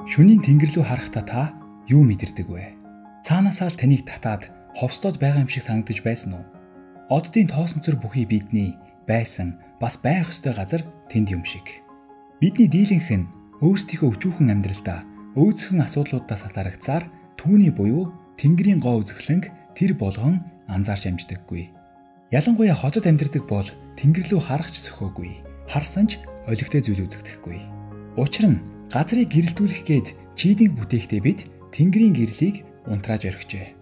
Шөнийн тэнгэр рүү харахтаа та юу мэдэрдэг вэ? Цаанаасаа л таныг татаад ховстоод байгаа юм шиг санагдаж байсан уу? Оддын тоосонцор бүхий бидний байсан бас байх ёстой газар тэнд юм шиг. Бидний дийлэнх нь өөрсдийнхөө өчүүхэн амьдралдаа өөцхөн асуудлуудаас хатаарагцаар түүний буюу Тэнгэрийн гоо үзэсгэлэнг тэр болгон анзаарч амждаггүй. Ялангуяа хотод амьдардаг бол Тэнгэр рүү харах ч сөхөөгүй. Харсан ч олигтой зүйл үзэгдэхгүй. Учир нь газрыг гэрэлтүүлэх гээд чийдинг бүтээхдээ бид Тэнгэрийн гэрлийг унтрааж орхижээ.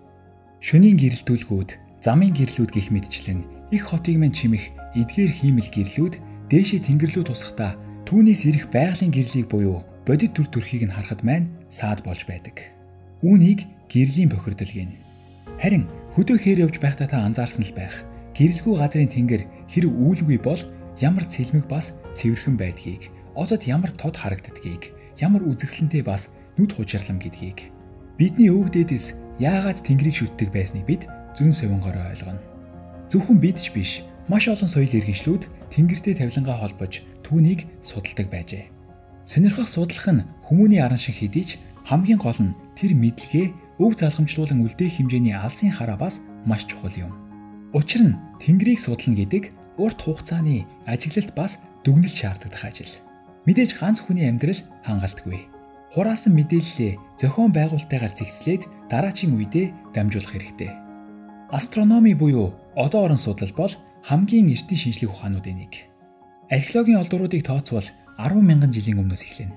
Шөнийн гэрэлтүүлгүүд, замын гэрлүүд гэх мэтчлэн их хотыг мань чимэх эдгээр хиймэл гэрлүүд дээшээ Тэнгэр рүү тусахдаа түүнээс ирэх байгалийн гэрлийг буюу бодит төр төрхийг нь харахад маань саад болж байдаг. Үүнийг гэрлийн бохирдол гин. Харин хөдөө хээр явж байхдаа та анзаарсан л байх. Гэрлгүй газрын тэнгэр хэрэг үүлгүй бол ямар цэлмэг бас цэвэрхэн байдгийг, одод ямар тод харагддгийг, ямар үзэсгэлэнтэй бас нүд хучирлам гэдгийг. Бидний өвөг дээдэс яагаад тэнгэрийг шүтдэг байсныг бид зүүн совингороо ойлгоно. Зөвхөн бид ч биш, маш олон соёл иргэншлүүд тэнгэртэй тавилангаа холбож түүнийг судалдаг байжээ. Сонирхох судлах нь хүмүүний аран шиг хэдий ч хамгийн гол нь тэр мэдлэгээ өв залгамжлуулан үлдээх хэмжээний алсын хараа бас маш чухал юм. Учир нь тэнгэрийг судлана гэдэг урт хугацааны ажиглалт бас дүгнэлт шаарддаг ажил. Мэдээж ганц хүний амьдрал хангалтгүй. Хураасан мэдээллээ зохион байгуулалтайгаар зэгслээд дараачийн үедээ дамжуулах хэрэгтэй. Астрономи буюу одон орон судлал бол хамгийн эртний шинжлэх ухаануудын нэг. Археологийн олдуруудыг тооцвол 10,000 жилийн өмнөөс эхэлнэ.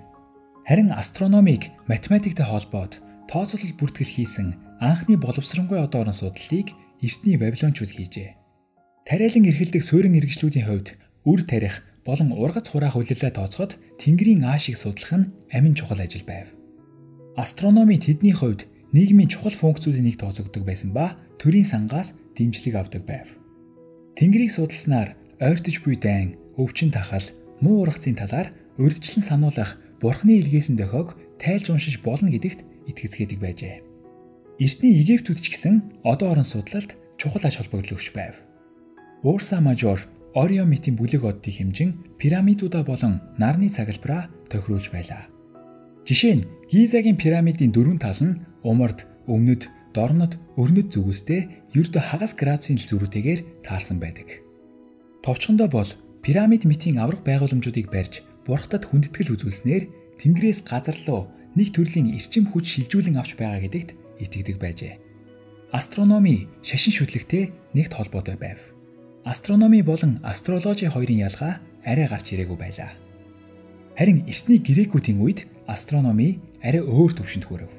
Харин астрономиг математиктэй холбоод тооцоолол бүртгэл хийсэн анхны боловсронгуй одон орон судлалыг эртний Вавилончууд хийжээ. Тариалан эрхэлдэг суурин иргэншлүүдийн хувьд үр тарих болон ургац хураах улирлаа тооцоход Тэнгэрийн аашийг судлах нь амин чухал ажил байв. Астрономи тэдний хувьд нийгмийн чухал функцүүдийн нэг тооцогддог байсан ба төрийн сангаас дэмжлэг авдаг байв. Тэнгэрийг судалснаар ойртож буй дайн, өвчин тахал, муу ургацын талаар урьдчилан сануулах Бурхны илгээсэн дохиог тайлж уншиж болно гэдэгт итгэцгээдэг байжээ. Эртний Египтүүд ч гэсэн одон орон судлалд чухал ач холбогдол өгч байв. Урса мажор, Орион мэтийн бүлэг оддыг хэмжин пирамидуудаа болон нарны цагалбараа тохируулж байлаа. Жишээ нь Гизагийн пирамидын дөрвөн тал нь умард, өмнөд, дорнод, өрнөд зүгүүстэй ердөө хагас градусын зөрүүтэйгээр таарсан байдаг. Товчхондоо бол пирамид мэтийн аврах байгууламжуудыг барьж бурхтад хүндэтгэл үзүүлснээр Тэнгэрээс газар руу нэг төрлийн эрчим хүч шилжүүлэн авч байгаа гэдэгт итгэдэг байжээ. Астрономи шашин шүтлэгтэй нэгт холбоотой байв. Астрономи болон астрологи хоёрын ялгаа арай гарч ирээгүй байлаа. Харин эртний грекүүдийн үед астрономи арай өөр түвшинд хүрэв.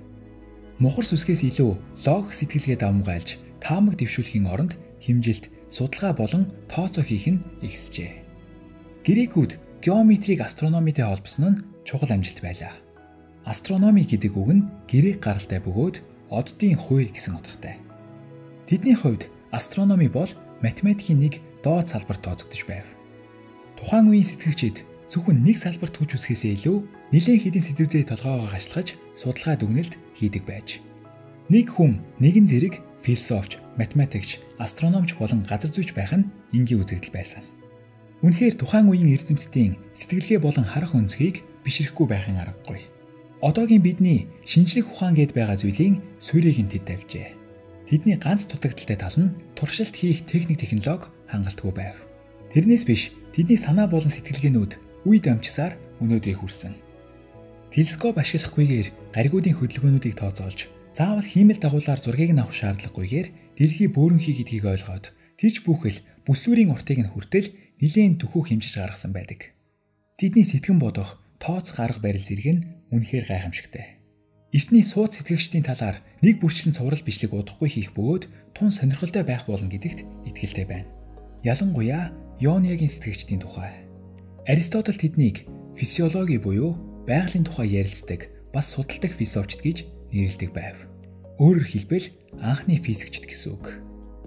Мухар сүсгээс илүү логик сэтгэлгээ давмгайлж таамаг дэвшүүлэхийн оронд хэмжилт, судалгаа болон тооцоо хийх нь ихсжээ. Грекүүд геометрийг астрономитэй холбосон нь чухал амжилт байлаа. Астрономи гэдэг үг нь грек гаралтай бөгөөд оддын хууль гэсэн утгатай. Тэдний хувьд астрономи бол математикийн нэг доод салбарт тооцогдож байв. Тухайн үеийн сэтгэгчид зөвхөн нэг салбарт хүч үзэхээсээ илүү нэлээд хэдийн сэдвүүдэд толгоогоо гашлахаж судалгаа дүгнэлт хийдэг байж. Нэг хүн нэгэн зэрэг философч, математикч, астрономч болон газар зүйч байх нь энгийн үзэгдэл байсан. Үнэхээр тухайн үеийн эрдэмтдийн сэтгэлгээ болон харах өнцгийг бишрэхгүй байхын аргагүй. Одоогийн бидний шинжлэх ухаан гээд байгаа зүйлийн суурийг нь тэд тавьжээ. Тэдний ганц дутагдaltaй тал нь туршилт хийх техник технологи хангалтгүй байв. Тэрнээс биш тэдний санаа болон сэтгэлгээнүүд үе дамжсаар өнөөдрийг хүрсэн. Телескоп ашиглахгүйгээр гаригуудын хөдөлгөөнүүдийг тооцоолж, заавал хиймэл дагуулаар зургийг нь авах шаардлагагүйгээр дэлхий бөөрөнхий гэдгийг ойлгоод тэрч бүхэл бүсүүрийн уртыг нь хүртэл нэлээд төхөө хэмжиж гаргасан байдаг. Тэдний сэтгэн бодох, тооцох арга барил зэрэг нь үнэхээр гайхамшигтай. Эртний сууд сэтгэгчдийн талаар нэг бүрчлэн цуврал бичлэг удахгүй хийх бөгөөд тун сонирхолтой байх болно гэдэгт итгэлтэй байна. Ялангуяа Иониагийн сэтгэгчдийн тухай. Аристотель тэднийг физиологи буюу байгалийн тухай ярилцдаг, бас судалдаг философчд гэж нэрлэдэг байв. Өөрөөр хэлбэл анхны физикчд гэсэн үг.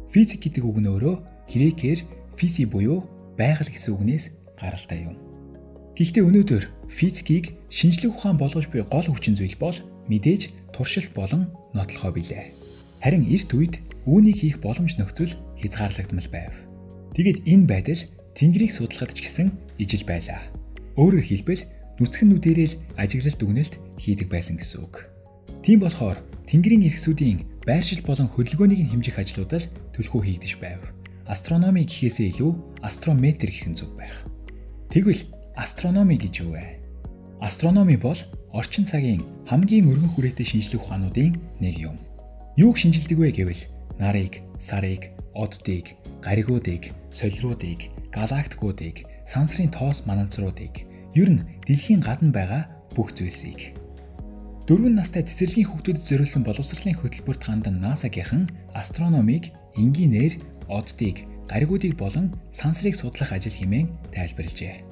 Физик гэдэг үг нь өөрөө грекээр физи буюу байгаль гэсэн үгнээс гаралтай юм. Гэхдээ өнөөдөр физикийг шинжлэх ухаан болгож буй гол хүчин зүйл бол мэдээж туршилт болон нотлохоо билээ. Харин эрт үед үүнийг хийх боломж нөхцөл хязгаарлагдмал байв. Тэгэд энэ байдал Тэнгэрийг судлахад ч гэсэн ижил байлаа. Өөрөөр хэлбэл нүцгэн нүдэрэл ажиглалт дүгнэлт хийдэг байсан гэсэн үг. Тийм болохоор Тэнгэрийн эрхсүүдийн байршил болон хөдөлгөөнийг нь хэмжих ажлуудад төлхөө хийгдэж байв. Астрономи гэхээсээ илүү астрометр гэх нь зөв байх. Тэгвэл астрономи гэж юу вэ? Астрономи бол орчин цагийн хамгийн өргөн хүрээтэй шинжлэх ухаануудын нэг юм. Юуг шинжилдэг вэ гэвэл нарыг, сарыг, оддыг, гаригуудыг, солируудыг, галактикуудыг, сансрын тоос мананцруудыг, ер нь дэлхийн гадна байгаа бүх зүйлсийг. 4 настай цэцэрлэгийн хүүхдүүдэд зориулсан боловсролын хөтөлбөрт хандан NASA-гийнхан астрономиг энгийнээр оддыг, гаригуудыг болон сансрыг судлах ажил хэмээн тайлбарлажээ.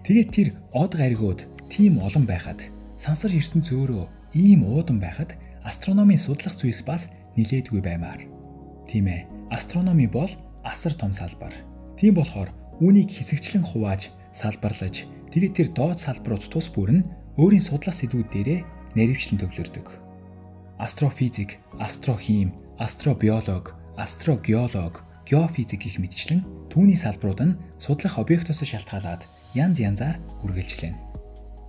Тэгээд тэр од гаригууд тийм олон байхад, сансар ертөнц өөрөө ийм уудан байхад астрономийн судлах зүйлс бас нилээдгүй баймаар. Тийм ээ, астрономи бол асар том салбар. Тийм болохоор үүнийг хэсэгчлэн хувааж, салбарлаж, тэгээд тэр доод салбарууд тус бүр нь өөрийн судлах сэдвүүд дээрээ нэрвчлэн төвлөрдөг. Астрофизик, астрохим, астробиолог, астрогеолог, геофизик гэх мэтчлэн түүний салбарууд нь судлах объектоос шалтгаалаад янз янзаар үргэлжлэнэ.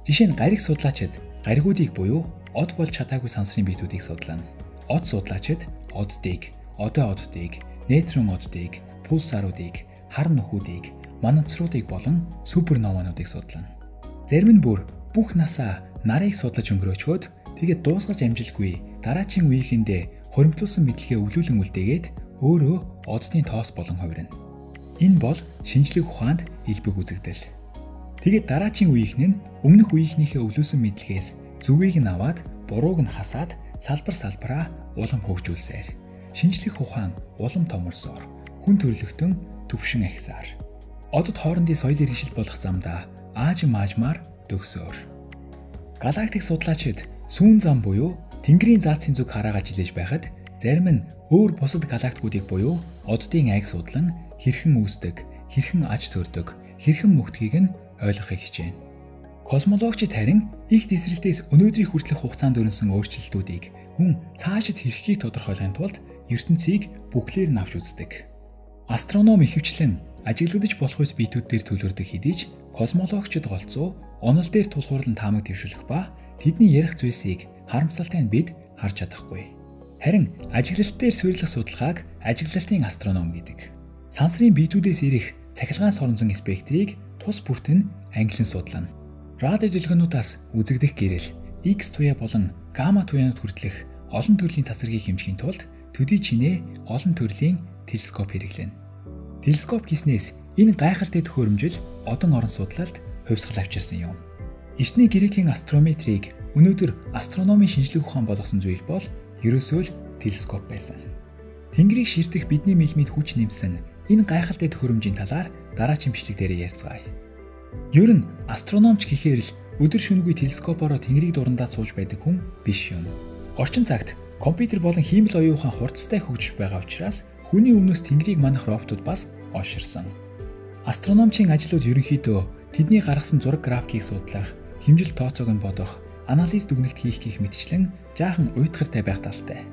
Жишээ нь гариг судлаачид гаригуудыг буюу од болж чадаагүй сансрын биетүүдийг судлана. Од судлаачид оддыг, одоо оддыг, нейтрон оддыг, пулсаруудыг, хар нүхүүдийг, мананцруудыг болон суперновануудыг судлана. Зарим нь бүр бүх насаа нарыг судлаж өнгөрөөчхөөд тэгээд дуусгаж амжилгүй дараачийн үеийнхэндээ хоримтлуулсан мэдлэгээ өвлүүлэн үлдээгээд өөрөө оддын тоос болон хувирна. Энэ бол шинжлэх ухаанд элбэг үзэгдэл. Тэгээд дараачийн үеийнхэн нь өмнөх үеийнхнийхээ өвлүүлсэн мэдлэгээс зүгийг нь аваад бурууг нь хасаад салбар салбараа улам хөгжүүлсээр шинжлэх ухаан улам томорсоор хүн төрлөختөн төвшин ахисаар одод хоорондын соёлын иргэншил болох замдаа аажмаар төгсөөр. Галактик судлаачид сүүн зам буюу Тэнгэрийн заацын зүг хараагаа жилээж байхад зарим нь өөр бусад галактикуудыг буюу оддын айг судлан хэрхэн үүсдэг, хэрхэн аж төрдөг, хэрхэн мөгтгийг нь ойлгохыг хичээнэ. Космологчид харин их тесрэлтээс өнөөдрийн хүртэлх хугацаанд өрнөсөн өөрчлөлтүүдийг мөн цаашид хэрэгхийг тодорхойлохын тулд ертөнцийг бүхлээр нь авч үздэг. Астроном ихэвчлэн ажиглагдаж болох үс биетүүд дээр төлөвлөрдөг хэдий ч космологчид голцоо онол дээр тулгуурлан таамаг дэвшүүлэх ба тэдний ярих зүйлсийг харамсалтай нь бид харж чадахгүй. Харин ажиглалт дээр суйрлах судалгааг ажиглалтын астроном гэдэг. Сансрын биетүүдээс ирэх цахилгаан соронзон спектрийг тус бүрт нь ангилан судлана. Радио дэлгэнүүдээс үзэгдэх гэрэл X туяа болон гамма туяанууд хүртэлх олон төрлийн тасархийг хэмжихийн тулд төдий чинээ олон төрлийн телескоп хэрэглэнэ. Телескоп гэснээс энэ гайхалтай төхөөрөмжил одон орон судлалд хувьсгал авчирсан юм. Эртний Грекийн астрометрийг өнөөдөр астрономийн шинжлэх ухаан болгосон зүйл бол ерөөсөө л телескоп байсан. Тэнгэрийг ширтэх бидний мэлмид хүч нэмсэн энэ гайхалтай төхөөрөмжийн талаар дараагийн бичлэг дээр ярилцгаая. Ер нь астрономч гэхээр л өдөр шөнөгүй телескопоор Тэнгэрийг дурандаа сууж байдаг хүн биш юм. Орчин цагт компьютер болон хиймэл оюун ухаан хурцтай хөгжиж байгаа учраас хүний өмнөөс Тэнгэрийг манах роботууд бас олширсан. Астрономчийн ажлууд ерөнхийдөө тэдний гаргасан зураг графикийг судлах, хэмжил тооцоог нь бодох, анализ дүгнэлт хийх гэх мэтчлэн жаахан уйтгартай байх талтай.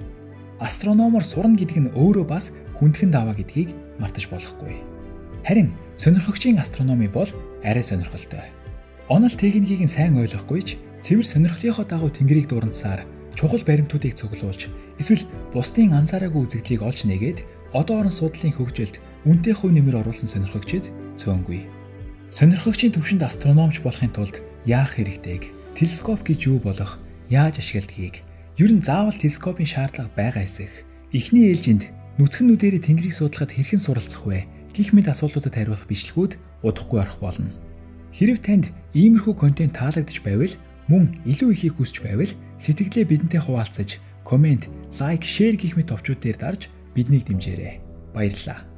Астрономоор сурна гэдэг нь өөрөө бас хүндхэн даваа гэдгийг мартаж болохгүй. Харин сонирхогчийн астрономи бол арай сонирхолтой. Онол техникийг нь сайн ойлгохгүй ч цэвэр сонирхлынхоо дагуу Тэнгэрийг дурандсаар чухал баримтуудыг цуглуулж эсвэл бусдын анзаараагүй үзэгдлийг олж нээгээд одоо орон суудлын хөгжилд үнэтэй хувь нэмэр оруулсан сонирхогчид цөөнгүй. Сонирхогчийн төвшөнд астрономч болохын тулд яах хэрэгтэйг, телескоп гэж юу болох, яаж ашигладгийг, ер нь заавал телескопын шаардлага байгаа эсэх. Эхний ээлжинд нүцгэннүүдээр Тэнгэрийг судлахад хэрхэн суралцах вэ гэх мэт асуултуудад хариулах бичлэгүүд удахгүй орох болно. Хэрв танд иймэрхүү контент таалагдж байвал мөн илүү ихийг хүсч байвал сэтгэлдээ бидэнтэй хуваалцаж, комент, лайк, шеэр гэх мэт товчууд дээр дарж биднийг дэмжээрэй. Баярлалаа.